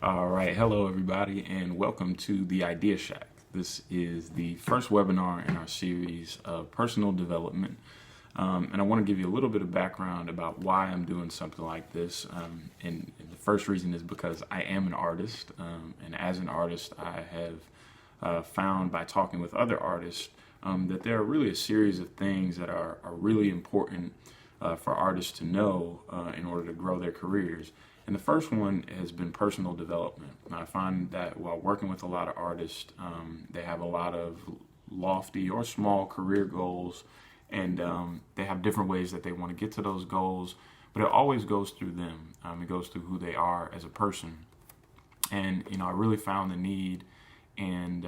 All right, hello everybody, and welcome to the Idea Shack. This is the first webinar in our series of personal development, and I want to give you a little bit of background about why I'm doing something like this. And the first reason is because I am an artist, and as an artist, I have found by talking with other artists that there are really a series of things that are really important for artists to know in order to grow their careers. And the first one has been personal development. I find that while working with a lot of artists, they have a lot of lofty or small career goals, and they have different ways that they want to get to those goals, but it always goes through them. It goes through who they are as a person. And, I really found the need, and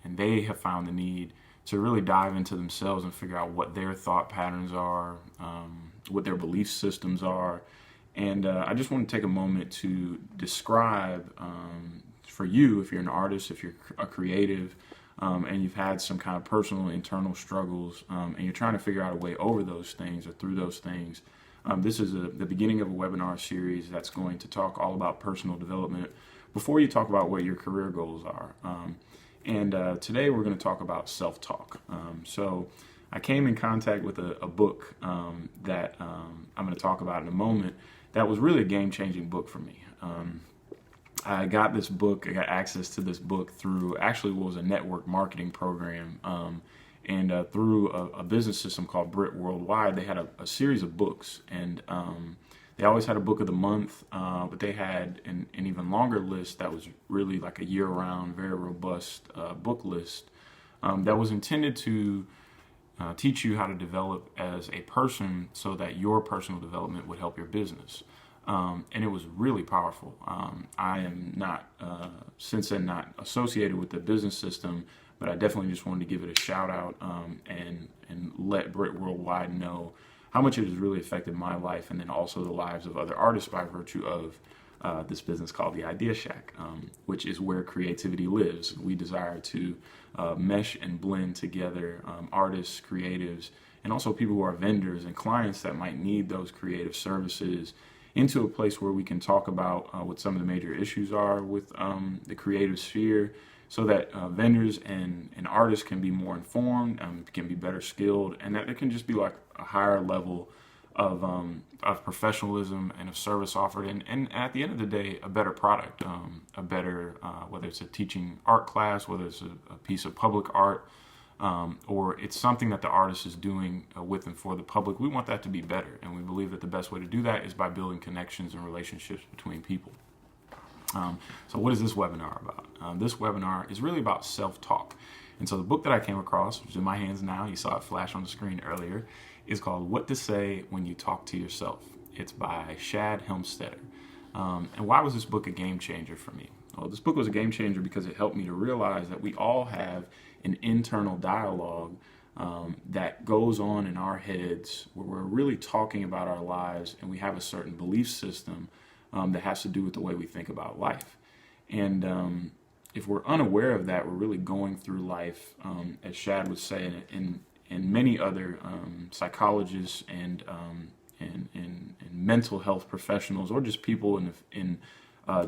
they have found the need to really dive into themselves and figure out what their thought patterns are, what their belief systems are. And I just want to take a moment to describe for you, if you're an artist, if you're a creative, and you've had some kind of personal internal struggles, and you're trying to figure out a way over those things or through those things. This is the beginning of a webinar series that's going to talk all about personal development before you talk about what your career goals are. And today we're going to talk about self-talk. So I came in contact with a book that I'm going to talk about in a moment. That was really a game-changing book for me. I got this book, I got access to this book through actually what was a network marketing program. And through a business system called Brit Worldwide, they had a series of books. And they always had a book of the month, but they had an even longer list that was really like a year-round, very robust book list that was intended to teach you how to develop as a person so that your personal development would help your business. And it was really powerful. I am not, since then, not associated with the business system, but I definitely just wanted to give it a shout out and let Brit Worldwide know how much it has really affected my life and then also the lives of other artists by virtue of this business called the Idea Shack, which is where creativity lives. We desire to mesh and blend together artists, creatives, and also people who are vendors and clients that might need those creative services into a place where we can talk about what some of the major issues are with the creative sphere so that vendors and artists can be more informed, can be better skilled, and that it can just be like a higher level of professionalism and of service offered, and at the end of the day, a better product, a better, whether it's a teaching art class, whether it's a piece of public art, or it's something that the artist is doing with and for the public. We want that to be better, and we believe that the best way to do that is by building connections and relationships between people. So what is this webinar about? This webinar is really about self-talk. And so the book that I came across, which is in my hands now, you saw it flash on the screen earlier, is called What to Say When You Talk to Yourself. It's by Shad Helmstetter. And why was this book a game changer for me? Well, this book was a game changer because it helped me to realize that we all have an internal dialogue that goes on in our heads where we're really talking about our lives, and we have a certain belief system that has to do with the way we think about life. And if we're unaware of that, we're really going through life, as Shad would say, and many other psychologists and mental health professionals, or just people in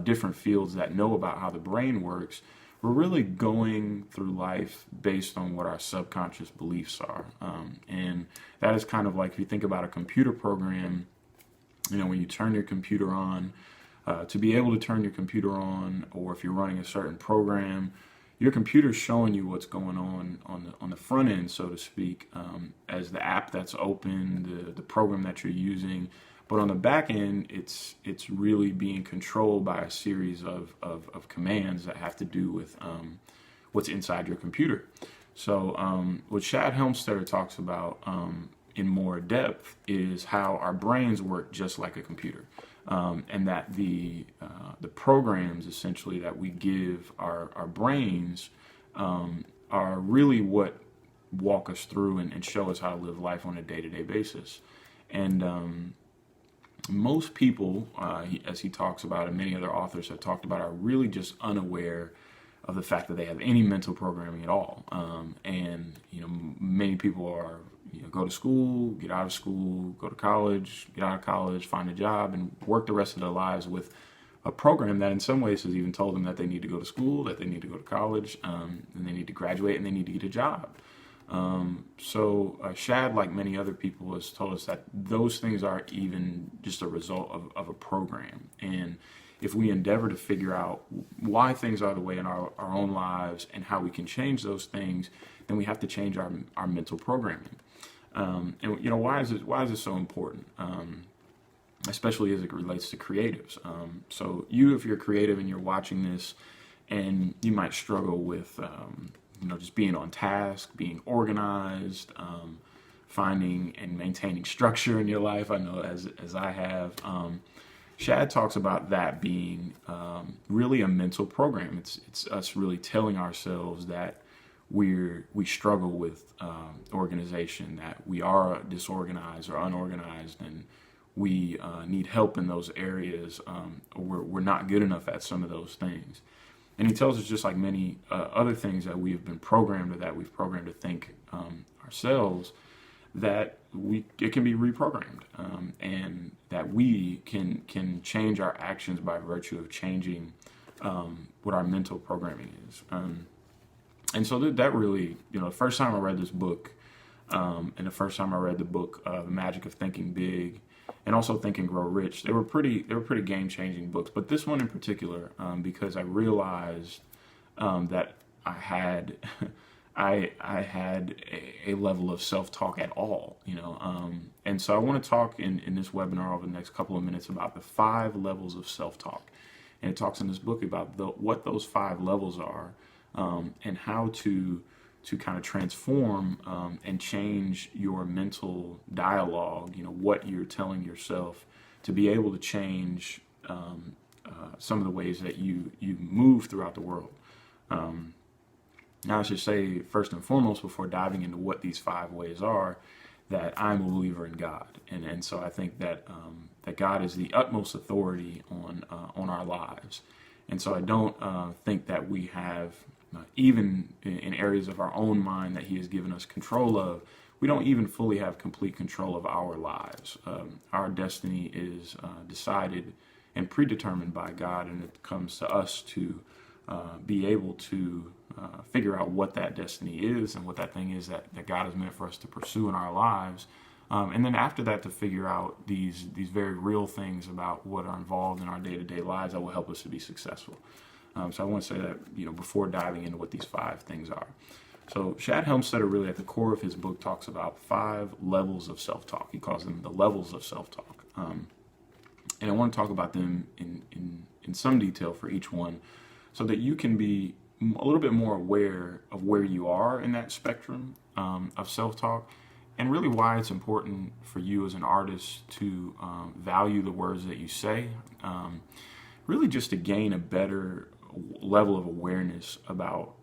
different fields that know about how the brain works. We're really going through life based on what our subconscious beliefs are, and that is kind of like if you think about a computer program. When you turn your computer on, to be able to turn your computer on, or if you're running a certain program, your computer's showing you what's going on the front end, so to speak, as the app that's open, the program that you're using. But on the back end, it's really being controlled by a series of commands that have to do with what's inside your computer. So what Shad Helmstetter talks about in more depth is how our brains work just like a computer, and that the programs essentially that we give our brains are really what walk us through and show us how to live life on a day-to-day basis. And most people, as he talks about, and many other authors have talked about, are really just unaware of the fact that they have any mental programming at all. And many people are go to school, get out of school, go to college, get out of college, find a job, and work the rest of their lives with a program that in some ways has even told them that they need to go to school, that they need to go to college, and they need to graduate, and they need to get a job. Shad, like many other people, has told us that those things are even just a result of a program. And if we endeavor to figure out why things are the way in our own lives and how we can change those things, then we have to change our mental programming. Why is it so important? Especially as it relates to creatives. If you're creative and you're watching this, and you might struggle with, just being on task, being organized, finding and maintaining structure in your life. I know as I have. Shad talks about that being really a mental program. It's us really telling ourselves that we struggle with organization, that we are disorganized or unorganized, and we need help in those areas, or we're not good enough at some of those things. And he tells us, just like many other things that we have been programmed, or that we've programmed to think ourselves, that it can be reprogrammed, and that we can change our actions by virtue of changing what our mental programming is. And so that really, the first time I read this book, and the first time I read the book, The Magic of Thinking Big, and also Think and Grow Rich, they were pretty game-changing books. But this one in particular, because I realized that I had a level of self-talk at all, and so I want to talk in this webinar over the next couple of minutes about the 5 levels of self-talk. And it talks in this book about what those 5 levels are, and how to kind of transform and change your mental dialogue, what you're telling yourself, to be able to change some of the ways that you move throughout the world. Now, I should say, first and foremost, before diving into what these 5 ways are, that I'm a believer in God, and so I think that that God is the utmost authority on our lives, and so I don't think that we have, even in areas of our own mind that He has given us control of, we don't even fully have complete control of our lives. Our destiny is decided and predetermined by God, and it comes to us to be able to figure out what that destiny is and what that thing is that God has meant for us to pursue in our lives. And then after that, to figure out these very real things about what are involved in our day-to-day lives that will help us to be successful. So I want to say that, before diving into what these 5 things are. So Shad Helmstetter, really at the core of his book, talks about 5 levels of self-talk. He calls them the levels of self-talk. And I want to talk about them in some detail for each one, so that you can be a little bit more aware of where you are in that spectrum of self-talk, and really why it's important for you as an artist to value the words that you say, really just to gain a better level of awareness about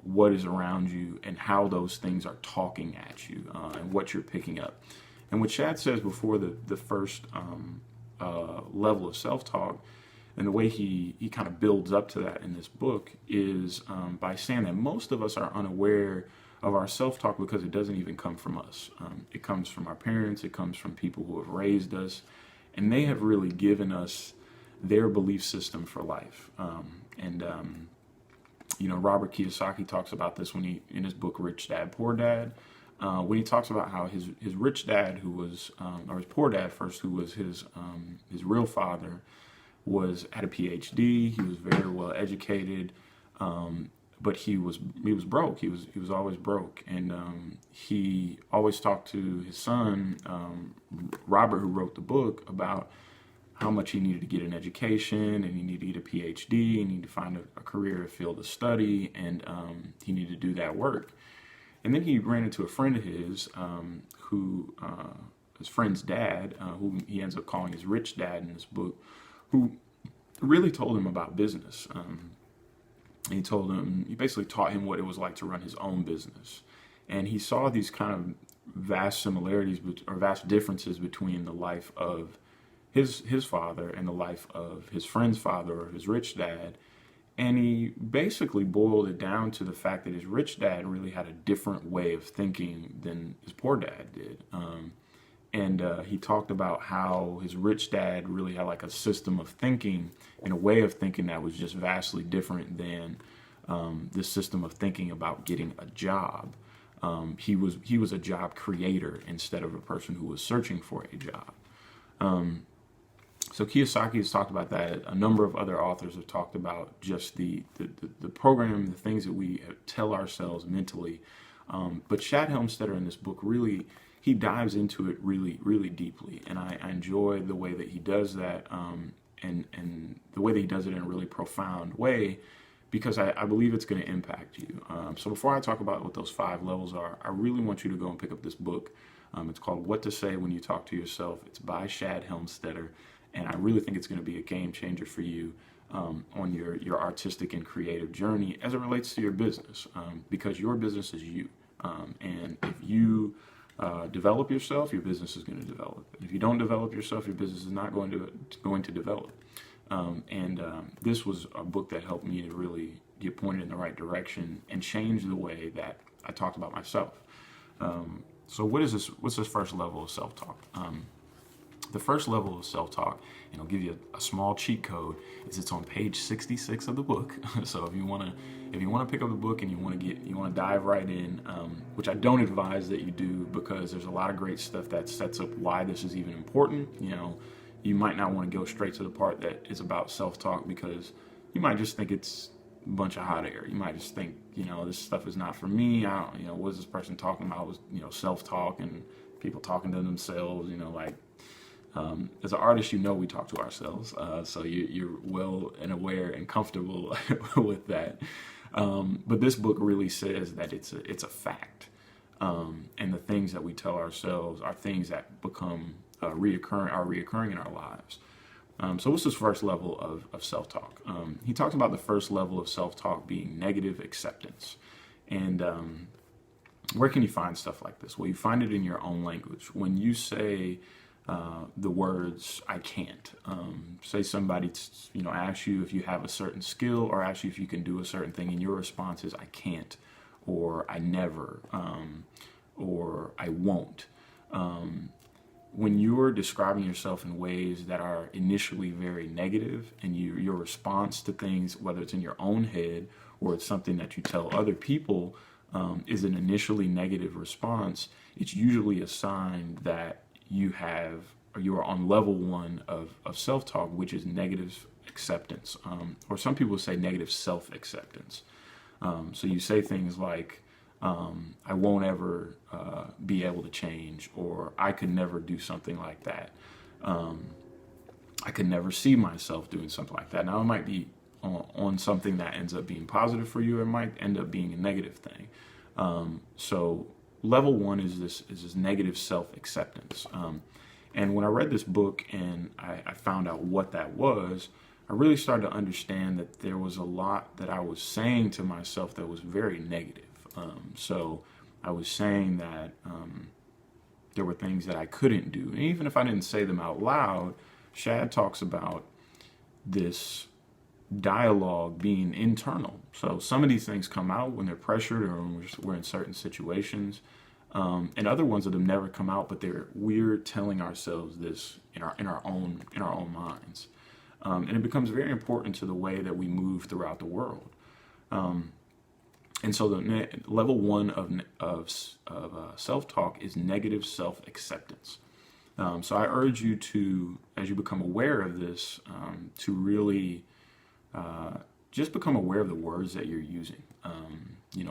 what is around you and how those things are talking at you, and what you're picking up. And what Shad says before the first level of self-talk, and the way he kind of builds up to that in this book, is by saying that most of us are unaware of our self-talk because it doesn't even come from us. It comes from our parents, it comes from people who have raised us, and they have really given us their belief system for life. Robert Kiyosaki talks about this in his book Rich Dad, Poor Dad, when he talks about how his rich dad, who was, or his poor dad first, who was his real father, had a PhD. He was very well educated, but he was broke. He was always broke, and he always talked to his son, Robert, who wrote the book, about how much he needed to get an education, and he needed to get a PhD, and he needed to find a career, a field of study, and he needed to do that work. And then he ran into a friend of his, his friend's dad, who he ends up calling his rich dad in this book, who really told him about business. He basically taught him what it was like to run his own business. And he saw these kind of vast similarities or vast differences between the life of his father and the life of his friend's father, or his rich dad. And he basically boiled it down to the fact that his rich dad really had a different way of thinking than his poor dad did. And he talked about how his rich dad really had like a system of thinking and a way of thinking that was just vastly different than this system of thinking about getting a job. He was a job creator instead of a person who was searching for a job. So Kiyosaki has talked about that. A number of other authors have talked about just the program, the things that we tell ourselves mentally. But Shad Helmstetter in this book really, he dives into it really, really deeply. And I enjoy the way that he does that, and the way that he does it in a really profound way, because I believe it's going to impact you. So before I talk about what those 5 levels are, I really want you to go and pick up this book. It's called What to Say When You Talk to Yourself. It's by Shad Helmstetter. And I really think it's going to be a game changer for you on your artistic and creative journey as it relates to your business, because your business is you. And if you develop yourself, your business is going to develop. If you don't develop yourself, your business is not going to develop. This was a book that helped me to really get pointed in the right direction and change the way that I talked about myself. So what is this? What's this first level of self-talk? The first level of self-talk, and I'll give you a small cheat code, is it's on page 66 of the book. So if you want to pick up the book and you want to dive right in, which I don't advise that you do, because there's a lot of great stuff that sets up why this is even important. You might not want to go straight to the part that is about self-talk, because you might just think it's a bunch of hot air. You might just think, this stuff is not for me. I don't, what is this person talking about? Was self-talk and people talking to themselves. As an artist, we talk to ourselves, so you're well and aware and comfortable with that. But this book really says that it's a fact, and the things that we tell ourselves are things that become reoccurring in our lives. So what's this first level of self-talk? He talks about the first level of self-talk being negative acceptance. And where can you find stuff like this? Well, you find it in your own language. When you say the words "I can't," say somebody asks you if you have a certain skill, or asks you if you can do a certain thing, and your response is "I can't," or "I never," or "I won't." When you're describing yourself in ways that are initially very negative, and your response to things, whether it's in your own head or it's something that you tell other people, is an initially negative response, it's usually a sign that you are on level 1 of self-talk, which is negative acceptance, or some people say negative self-acceptance. So you say things like, I won't ever be able to change, or I could never do something like that. I could never see myself doing something like that. Now, it might be on something that ends up being positive for you, or it might end up being a negative thing. So level 1 is this negative self-acceptance. And when I read this book and I found out what that was, I really started to understand that there was a lot that I was saying to myself that was very negative. So I was saying that there were things that I couldn't do. And even if I didn't say them out loud, Shad talks about this dialogue being internal. So some of these things come out when they're pressured, or when we're in certain situations. And other ones that have never come out, but we're telling ourselves this in our own minds. And it becomes very important to the way that we move throughout the world. And so the level 1 of self-talk is negative self-acceptance. So I urge you to, as you become aware of this, to really just become aware of the words that you're using.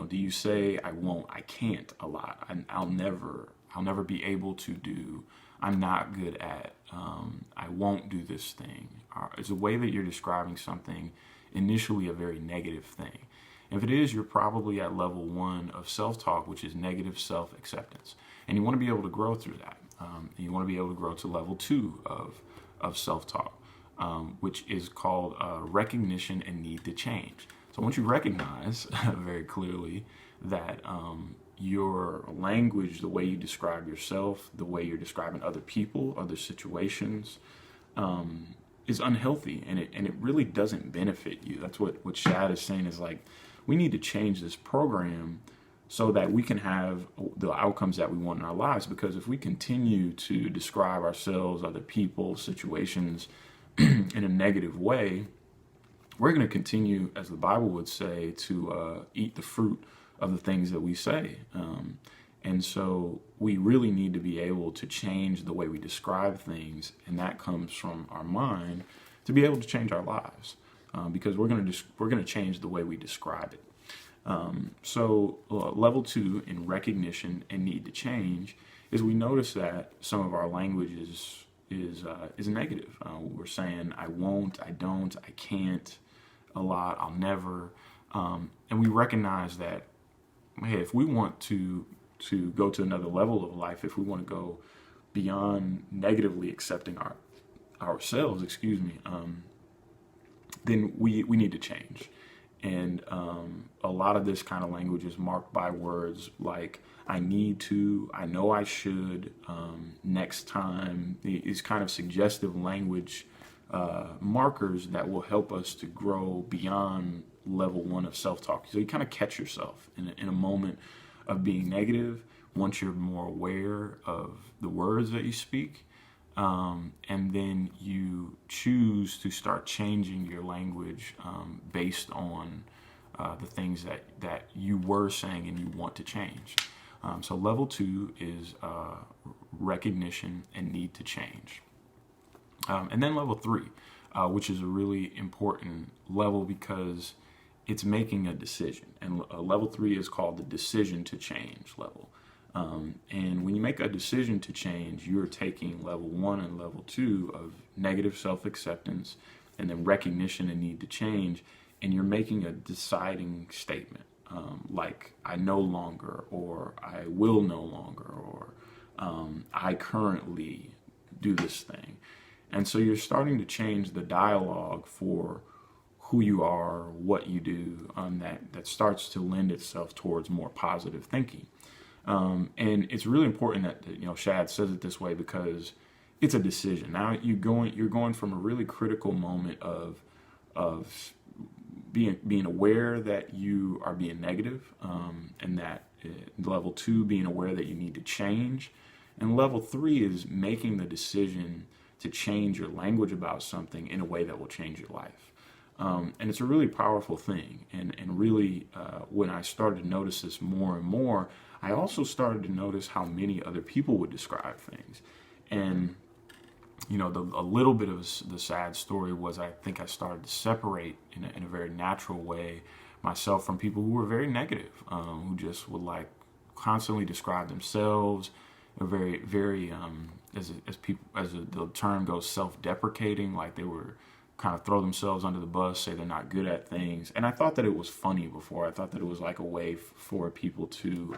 Do you say "I won't," "I can't" a lot? I'll never be able to do. I'm not good at. I won't do this thing. It's a way that you're describing something initially a very negative thing. If it is, you're probably at level 1 of self-talk, which is negative self-acceptance. And you want to be able to grow through that. You want to be able to grow to level 2 of self-talk, which is called recognition and need to change. So once you recognize very clearly that your language, the way you describe yourself, the way you're describing other people, other situations, is unhealthy, and it really doesn't benefit you. That's what Shad is saying, is like, we need to change this program so that we can have the outcomes that we want in our lives. Because if we continue to describe ourselves, other people, situations in a negative way, we're going to continue, as the Bible would say, to eat the fruit of the things that we say. And so we really need to be able to change the way we describe things, and that comes from our mind, to be able to change our lives, because we're going to change the way we describe it. So level 2 in recognition and need to change is we notice that some of our language is negative. We're saying I won't, I don't, I can't a lot, I'll never, and we recognize that, hey, if we want to go to another level of life, if we want to go beyond negatively accepting ourselves, then we need to change. And a lot of this kind of language is marked by words like I need to, I know I should, next time, these kind of suggestive language markers that will help us to grow beyond level 1 of self-talk. So you kind of catch yourself in a moment of being negative once you're more aware of the words that you speak. And then you choose to start changing your language based on the things that you were saying and you want to change. So level 2 is recognition and need to change. And then level 3, which is a really important level because it's making a decision. And level 3 is called the decision to change level. And when you make a decision to change, you're taking level 1 and level 2 of negative self-acceptance and then recognition and need to change, and you're making a deciding statement, like I no longer, or I will no longer, or I currently do this thing. And so you're starting to change the dialogue for who you are, what you do, that starts to lend itself towards more positive thinking. And it's really important that Shad says it this way because it's a decision. Now you're going from a really critical moment of being aware that you are being negative, and that level 2 being aware that you need to change, and level 3 is making the decision to change your language about something in a way that will change your life. And it's a really powerful thing. And really, when I started to notice this more and more, I also started to notice how many other people would describe things. And, a little bit of the sad story was I think I started to separate in a very natural way myself from people who were very negative, who just would constantly describe themselves, very, very, as the term goes, self-deprecating, like they were kind of throw themselves under the bus, say they're not good at things. And I thought that it was funny before. I thought that it was like a way for people to,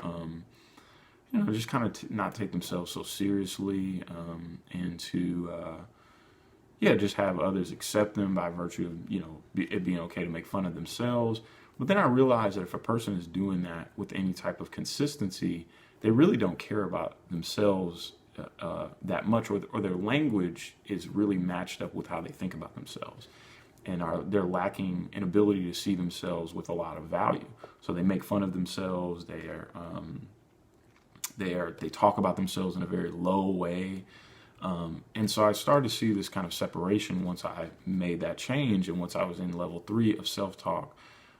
just kind of not take themselves so seriously, and to, just have others accept them by virtue of, it being okay to make fun of themselves. But then I realized that if a person is doing that with any type of consistency, they really don't care about themselves that much, or their language is really matched up with how they think about themselves, and they're lacking an ability to see themselves with a lot of value. So they make fun of themselves. They talk about themselves in a very low way, and so I started to see this kind of separation once I made that change, and once I was in level 3 of self-talk.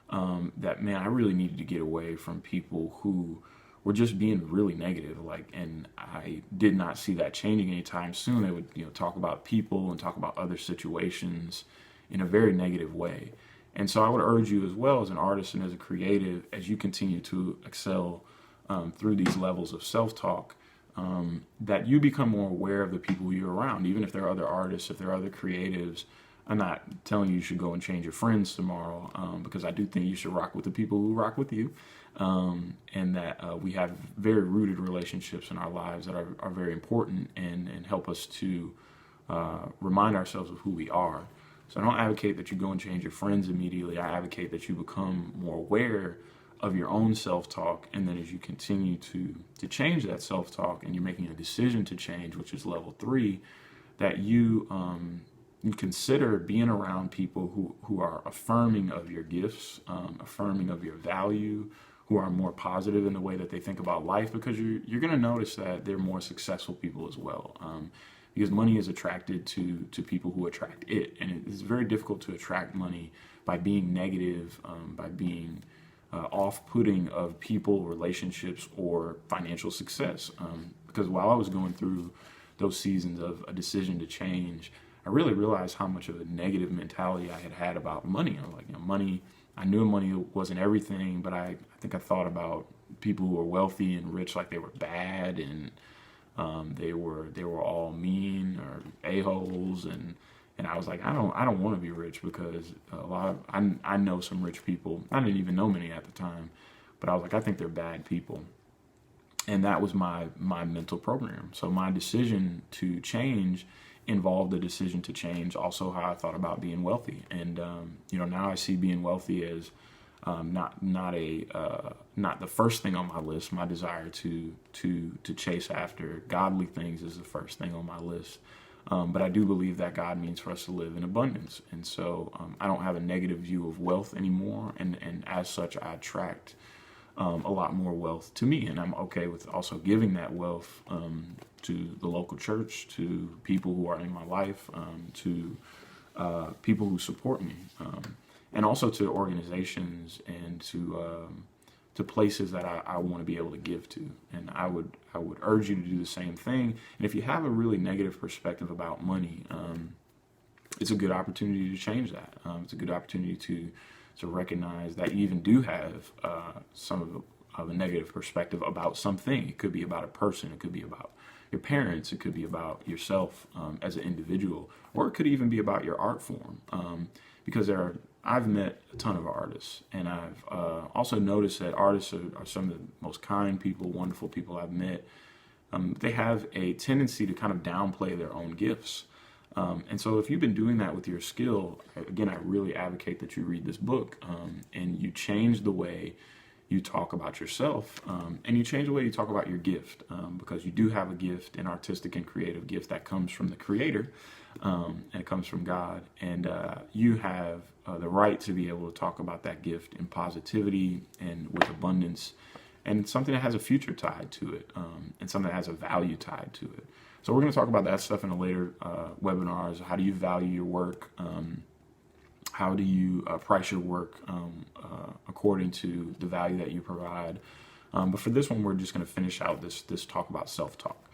That man, I really needed to get away from people who were just being really negative, and I did not see that changing anytime soon. They would, talk about people and talk about other situations in a very negative way. And so I would urge you as well, as an artist and as a creative, as you continue to excel through these levels of self-talk, that you become more aware of the people you're around, even if there are other artists, if there are other creatives. I'm not telling you should go and change your friends tomorrow, because I do think you should rock with the people who rock with you, and that we have very rooted relationships in our lives that are very important and help us to remind ourselves of who we are. So I don't advocate that you go and change your friends immediately. I advocate that you become more aware of your own self-talk, and then as you continue to change that self-talk and you're making a decision to change, which is level 3, that you consider being around people who are affirming of your gifts, affirming of your value, who are more positive in the way that they think about life, because you're going to notice that they're more successful people as well. Because money is attracted to people who attract it. And it's very difficult to attract money by being negative, by being off-putting of people, relationships, or financial success. Because while I was going through those seasons of a decision to change, I really realized how much of a negative mentality I had about money. I was like, money, I knew money wasn't everything, but I think I thought about people who were wealthy and rich like they were bad, and they were all mean or a-holes, and I was like, I don't want to be rich, because I know some rich people. I didn't even know many at the time, but I was like, I think they're bad people. And that was my mental program. So my decision to change involved the decision to change also how I thought about being wealthy. And now I see being wealthy as not the first thing on my list. My desire to chase after godly things is the first thing on my list. But I do believe that God means for us to live in abundance. And so I don't have a negative view of wealth anymore. And as such, I attract a lot more wealth to me. And I'm okay with also giving that wealth to the local church, to people who are in my life, to people who support me, and also to organizations and to places that I want to be able to give to. And I would urge you to do the same thing. And if you have a really negative perspective about money, it's a good opportunity to change that. It's a good opportunity to recognize that you even do have some of a negative perspective about something. It could be about a person. It could be about your parents. It could be about yourself as an individual, or it could even be about your art form. Because I've met a ton of artists, and I've also noticed that artists are some of the most kind people, wonderful people I've met. They have a tendency to kind of downplay their own gifts. And so if you've been doing that with your skill, again, I really advocate that you read this book and you change the way you talk about yourself, and you change the way you talk about your gift, because you do have a gift, an artistic and creative gift that comes from the Creator, and it comes from God. And you have the right to be able to talk about that gift in positivity and with abundance, and something that has a future tied to it, and something that has a value tied to it. So we're going to talk about that stuff in a later webinars. How do you value your work? How do you price your work according to the value that you provide? But for this one, we're just going to finish out this talk about self-talk.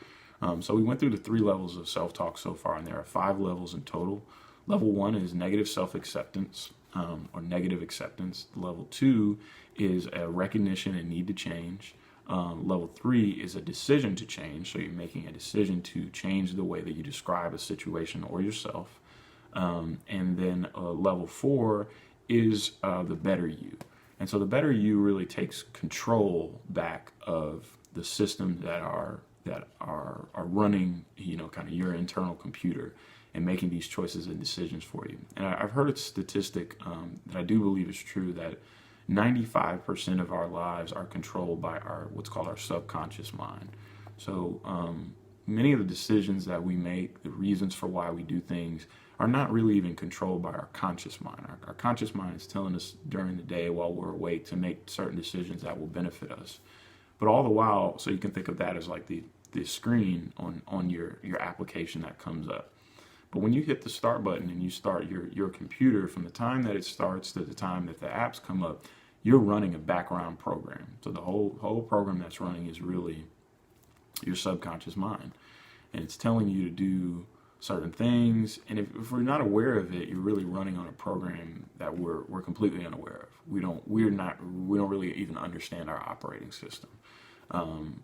So we went through the 3 levels of self-talk so far, and there are 5 levels in total. Level 1 is negative self-acceptance, or negative acceptance. Level 2 is a recognition and need to change. Level 3 is a decision to change. So you're making a decision to change the way that you describe a situation or yourself. And then level 4 is the better you. And so the better you really takes control back of the systems that are running, kind of your internal computer, and making these choices and decisions for you. And I've heard a statistic that I do believe is true, that 95% of our lives are controlled by what's called our subconscious mind. So many of the decisions that we make, the reasons for why we do things, are not really even controlled by our conscious mind. Our conscious mind is telling us during the day while we're awake to make certain decisions that will benefit us. But all the while, so you can think of that as like the screen on your application that comes up. But when you hit the start button and you start your computer, from the time that it starts to the time that the apps come up, you're running a background program. So the whole program that's running is really your subconscious mind. And it's telling you to do certain things. And if we're not aware of it, you're really running on a program that we're completely unaware of. We don't really even understand our operating system.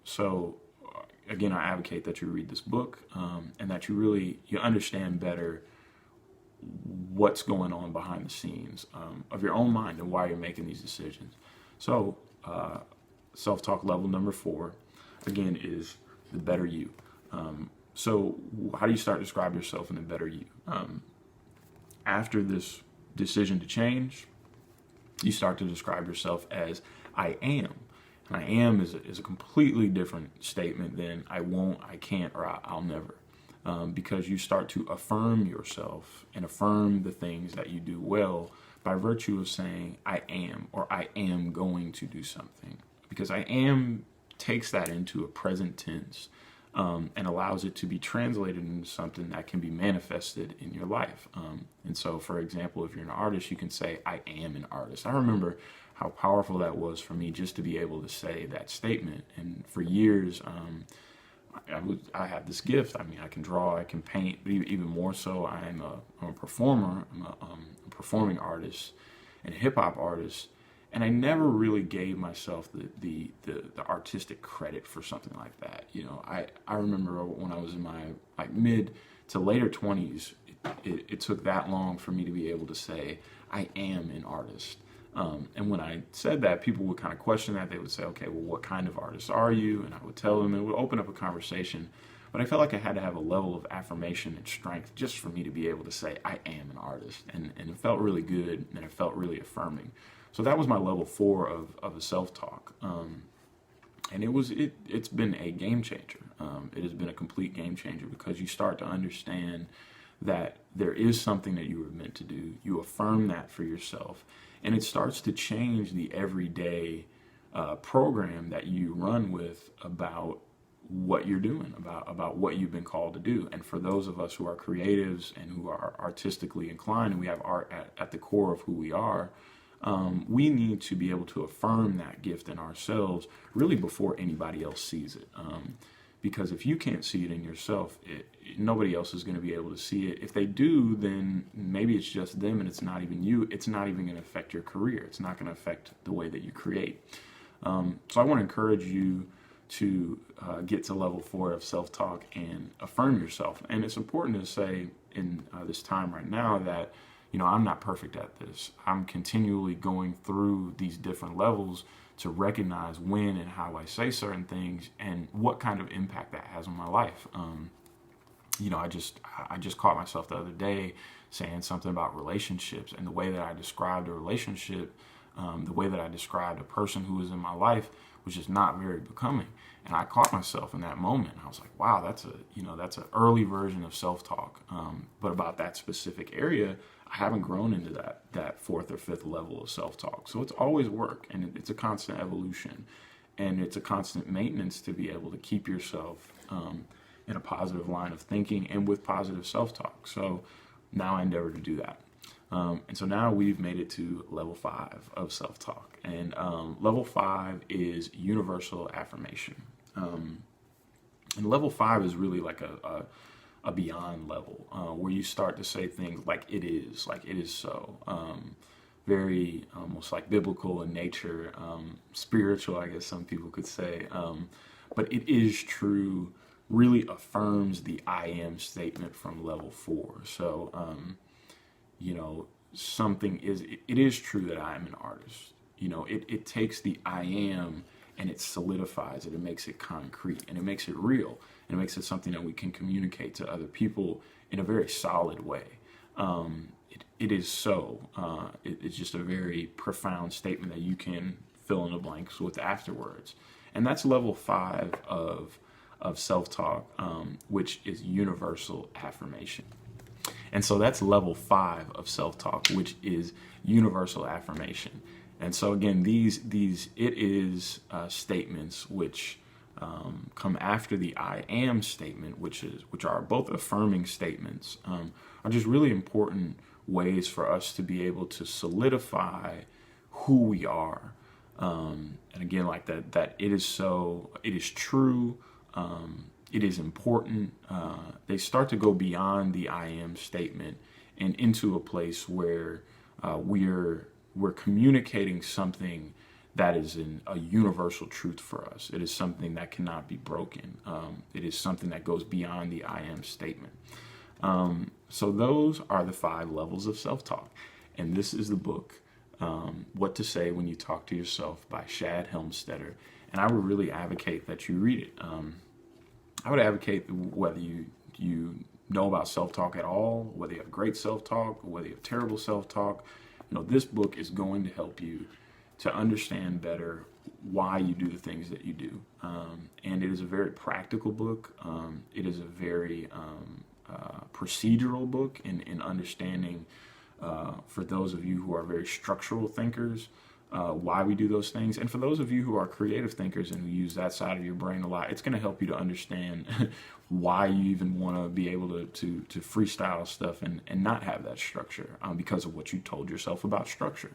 So again, I advocate that you read this book, and that you understand better what's going on behind the scenes of your own mind and why you're making these decisions. So self-talk level number 4, again, is the better you. So how do you start to describe yourself in the better you? After this decision to change, you start to describe yourself as I am. And I am is a completely different statement than I won't, I can't, or I'll never. Because you start to affirm yourself and affirm the things that you do well by virtue of saying I am, or I am going to do something. Because I am takes that into a present tense, and allows it to be translated into something that can be manifested in your life. And so, for example, if you're an artist, you can say, I am an artist. I remember how powerful that was for me just to be able to say that statement. And for years, I have this gift. I mean, I can draw, I can paint, but even more so, I'm a performer. I'm a performing artist and hip hop artist. And I never really gave myself the artistic credit for something like that. You know, I remember when I was in my like mid to later 20s, it took that long for me to be able to say, I am an artist. And when I said that, people would kind of question that. They would say, okay, well, what kind of artist are you? And I would tell them, and it would open up a conversation. But I felt like I had to have a level of affirmation and strength just for me to be able to say, I am an artist. And it felt really good, and it felt really affirming. So that was my level 4 of a self-talk. And it's been a game changer. It has been a complete game changer because you start to understand that there is something that you were meant to do. You affirm that for yourself. And it starts to change the everyday program that you run with about what you're doing, about what you've been called to do. And for those of us who are creatives and who are artistically inclined, and we have art at the core of who we are, we need to be able to affirm that gift in ourselves really before anybody else sees it. Because if you can't see it in yourself, nobody else is going to be able to see it. If they do, then maybe it's just them and it's not even you. It's not even going to affect your career. It's not going to affect the way that you create. So I want to encourage you to get to level 4 of self-talk and affirm yourself. And it's important to say in this time right now that, you know, I'm not perfect at this. I'm continually going through these different levels to recognize when and how I say certain things and what kind of impact that has on my life. You know, I just caught myself the other day saying something about relationships, and the way that I described a relationship, the way that I described a person who was in my life was just not very becoming. And I caught myself in that moment. I was like, wow, that's an early version of self-talk. But about that specific area, I haven't grown into that 4th or 5th level of self-talk. So it's always work, and it's a constant evolution, and it's a constant maintenance to be able to keep yourself in a positive line of thinking and with positive self-talk. So now I endeavor to do that. And so now we've made it to level 5 of self-talk. And level 5 is universal affirmation. And level 5 is really like a beyond level, where you start to say things like it is so. Very almost like biblical in nature, spiritual, I guess some people could say. But it is true really affirms the I am statement from level 4. So, you know, it is true that I am an artist. You know, it takes the I am and it solidifies it. It makes it concrete and it makes it real. And it makes it something that we can communicate to other people in a very solid way. It is so. It's just a very profound statement that you can fill in the blanks with afterwards. And that's level 5 of self-talk, which is universal affirmation. And so that's level 5 of self-talk, which is universal affirmation. And so again, these it is statements which come after the I am statement, which are both affirming statements, are just really important ways for us to be able to solidify who we are. And again, like that it is so, it is true, it is important. They start to go beyond the I am statement and into a place where we're communicating something that is a universal truth for us. It is something that cannot be broken. It is something that goes beyond the I am statement. So those are the 5 levels of self-talk. And this is the book, What to Say When You Talk to Yourself by Shad Helmstetter. And I would really advocate that you read it. I would advocate whether you know about self-talk at all, whether you have great self-talk, or whether you have terrible self-talk. You know, this book is going to help you to understand better why you do the things that you do. And it is a very practical book. It is a very procedural book in understanding for those of you who are very structural thinkers, why we do those things. And for those of you who are creative thinkers and who use that side of your brain a lot, it's going to help you to understand why you even want to be able to freestyle stuff and not have that structure because of what you told yourself about structure.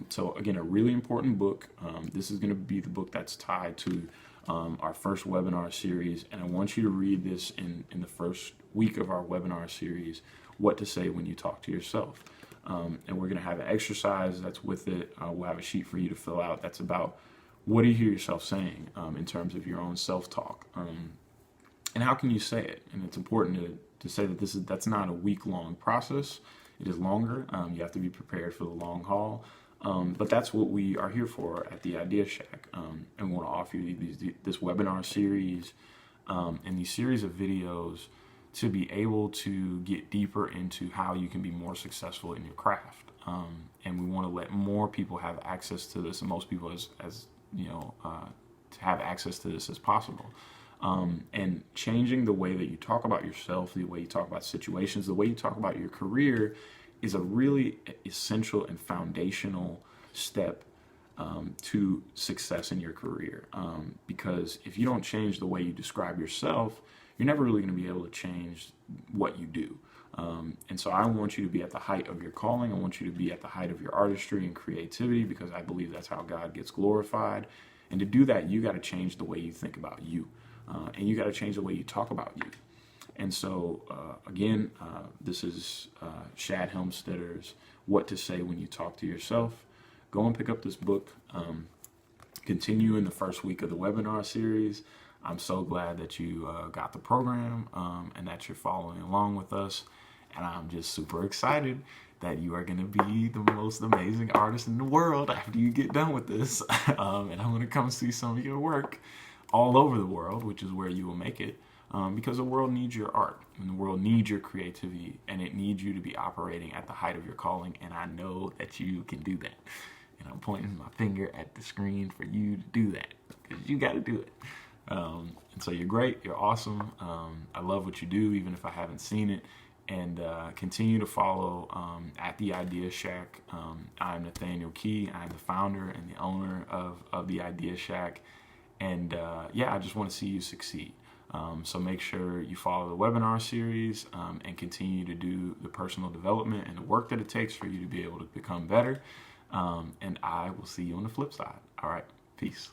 So again, a really important book. This is going to be the book that's tied to our first webinar series. And I want you to read this in the first week of our webinar series, What to Say When You Talk to Yourself. And we're going to have an exercise that's with it. We'll have a sheet for you to fill out that's about what do you hear yourself saying in terms of your own self-talk. And how can you say it? And it's important to say that that's not a week-long process. It is longer. You have to be prepared for the long haul. But that's what we are here for at the Idea Shack. And we want to offer you this webinar series and these series of videos to be able to get deeper into how you can be more successful in your craft. And we want to let more people have access to this, and most people as you know, to have access to this as possible. And changing the way that you talk about yourself, the way you talk about situations, the way you talk about your career is a really essential and foundational step to success in your career. Because if you don't change the way you describe yourself, you're never really going to be able to change what you do. And so I want you to be at the height of your calling. I want you to be at the height of your artistry and creativity, because I believe that's how God gets glorified. And to do that, you got to change the way you think about you. And you got to change the way you talk about you. And so, again, this is Shad Helmstedter's What to Say When You Talk to Yourself. Go and pick up this book. Continue in the first week of the webinar series. I'm so glad that you got the program and that you're following along with us. And I'm just super excited that you are going to be the most amazing artist in the world after you get done with this. And I'm going to come see some of your work all over the world, which is where you will make it. Because the world needs your art, and the world needs your creativity, and it needs you to be operating at the height of your calling. And I know that you can do that. And I'm pointing my finger at the screen for you to do that, because you got to do it. And so you're great. You're awesome. I love what you do, even if I haven't seen it. And continue to follow at the Idea Shack. I'm Nathaniel Key. I'm the founder and the owner of the Idea Shack. And I just want to see you succeed. So make sure you follow the webinar series and continue to do the personal development and the work that it takes for you to be able to become better. And I will see you on the flip side. All right. Peace.